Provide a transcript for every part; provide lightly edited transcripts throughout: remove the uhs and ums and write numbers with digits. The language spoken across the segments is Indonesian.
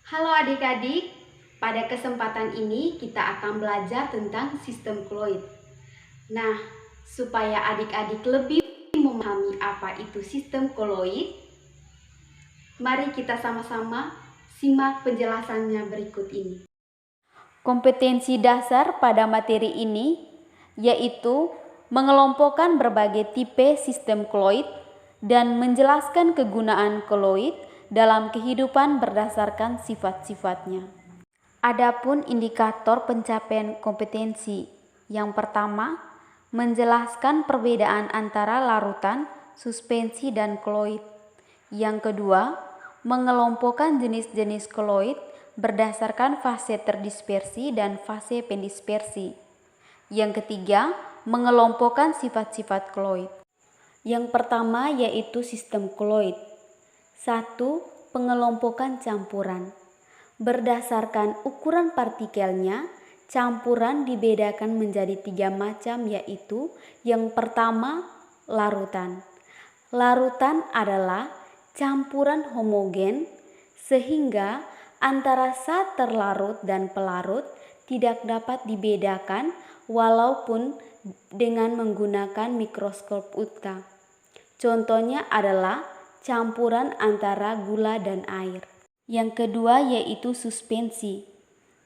Halo adik-adik, pada kesempatan ini kita akan belajar tentang sistem koloid. Nah, supaya adik-adik lebih memahami apa itu sistem koloid, mari kita sama-sama simak penjelasannya berikut ini. Kompetensi dasar pada materi ini yaitu mengelompokkan berbagai tipe sistem koloid dan menjelaskan kegunaan koloid dalam kehidupan berdasarkan sifat-sifatnya. Adapun indikator pencapaian kompetensi, yang pertama, menjelaskan perbedaan antara larutan, suspensi, dan koloid. Yang kedua, mengelompokkan jenis-jenis koloid berdasarkan fase terdispersi dan fase pendispersi. Yang ketiga, mengelompokkan sifat-sifat koloid. Yang pertama yaitu sistem koloid. 1. Pengelompokan campuran. Berdasarkan ukuran partikelnya, campuran dibedakan menjadi 3 macam, yaitu yang pertama, larutan. Larutan adalah campuran homogen sehingga antara zat terlarut dan pelarut tidak dapat dibedakan walaupun dengan menggunakan mikroskop ultra. Contohnya adalah campuran antara gula dan air. Yang kedua yaitu suspensi.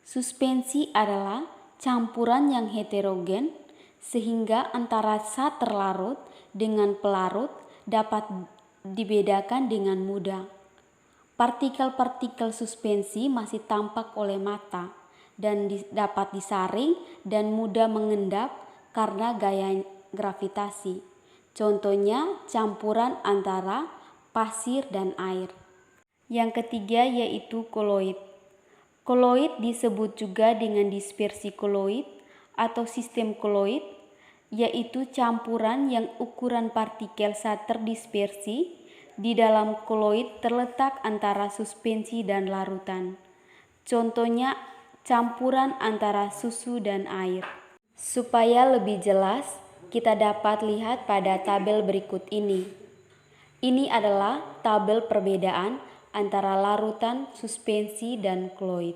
Suspensi adalah campuran yang heterogen sehingga antara zat terlarut dengan pelarut dapat dibedakan dengan mudah. Partikel-partikel suspensi masih tampak oleh mata dan dapat disaring dan mudah mengendap karena gaya gravitasi. Contohnya campuran antara pasir dan air. Yang ketiga yaitu koloid. Koloid disebut juga dengan dispersi koloid atau sistem koloid, yaitu campuran yang ukuran partikel saat terdispersi di dalam koloid terletak antara suspensi dan larutan. Contohnya campuran antara susu dan air. Supaya lebih jelas, kita dapat lihat pada tabel berikut ini. Ini adalah tabel perbedaan antara larutan, suspensi, dan koloid.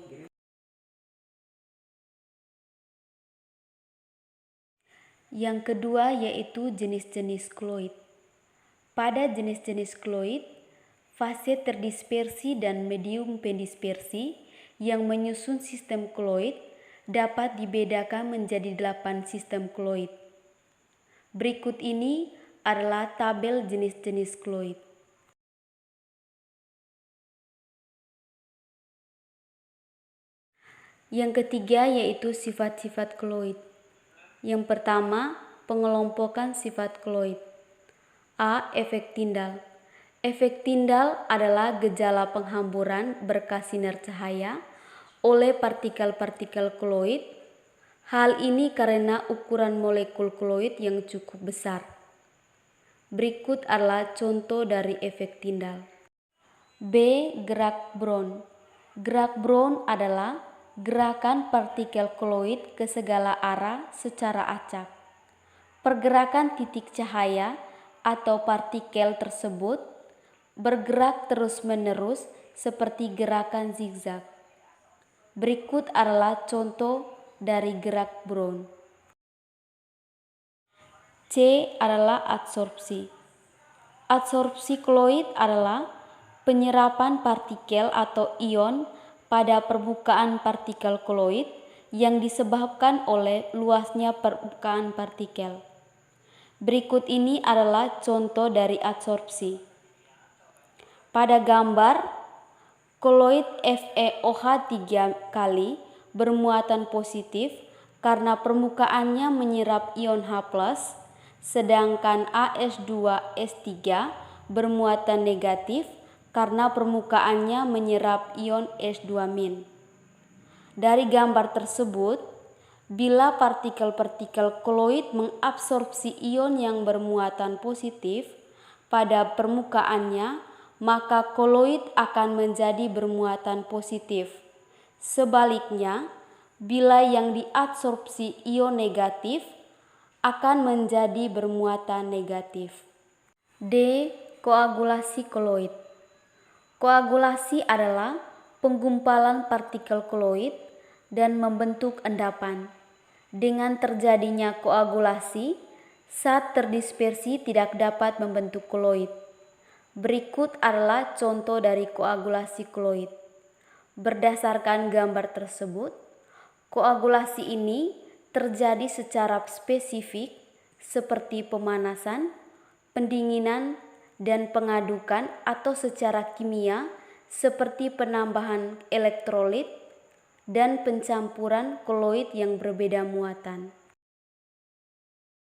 Yang kedua yaitu jenis-jenis koloid. Pada jenis-jenis koloid, fase terdispersi dan medium pendispersi yang menyusun sistem koloid dapat dibedakan menjadi 8 sistem koloid. Berikut ini adalah tabel jenis-jenis koloid. Yang ketiga yaitu sifat-sifat koloid. Yang pertama, pengelompokan sifat koloid. A. Efek tindal. Efek tindal adalah gejala penghamburan berkas sinar cahaya oleh partikel-partikel koloid. Hal ini karena ukuran molekul koloid yang cukup besar. Berikut adalah contoh dari efek tindal. B. Gerak Brown. Gerak Brown adalah gerakan partikel koloid ke segala arah secara acak. Pergerakan titik cahaya atau partikel tersebut bergerak terus-menerus seperti gerakan zigzag. Berikut adalah contoh dari gerak Brown. C adalah adsorpsi. Adsorpsi koloid adalah penyerapan partikel atau ion pada permukaan partikel koloid yang disebabkan oleh luasnya permukaan partikel. Berikut ini adalah contoh dari adsorpsi. Pada gambar, koloid FeOH 3 kali bermuatan positif karena permukaannya menyerap ion H+, sedangkan AS2S3 bermuatan negatif karena permukaannya menyerap ion S2-. Dari gambar tersebut, bila partikel-partikel koloid mengabsorpsi ion yang bermuatan positif pada permukaannya, maka koloid akan menjadi bermuatan positif. Sebaliknya, bila yang diabsorpsi ion negatif akan menjadi bermuatan negatif. D. Koagulasi koloid. Koagulasi adalah penggumpalan partikel koloid, dan membentuk endapan. Dengan terjadinya koagulasi, zat terdispersi tidak dapat membentuk koloid. Berikut adalah contoh dari koagulasi koloid. Berdasarkan gambar tersebut, koagulasi ini terjadi secara spesifik seperti pemanasan, pendinginan, dan pengadukan atau secara kimia seperti penambahan elektrolit dan pencampuran koloid yang berbeda muatan.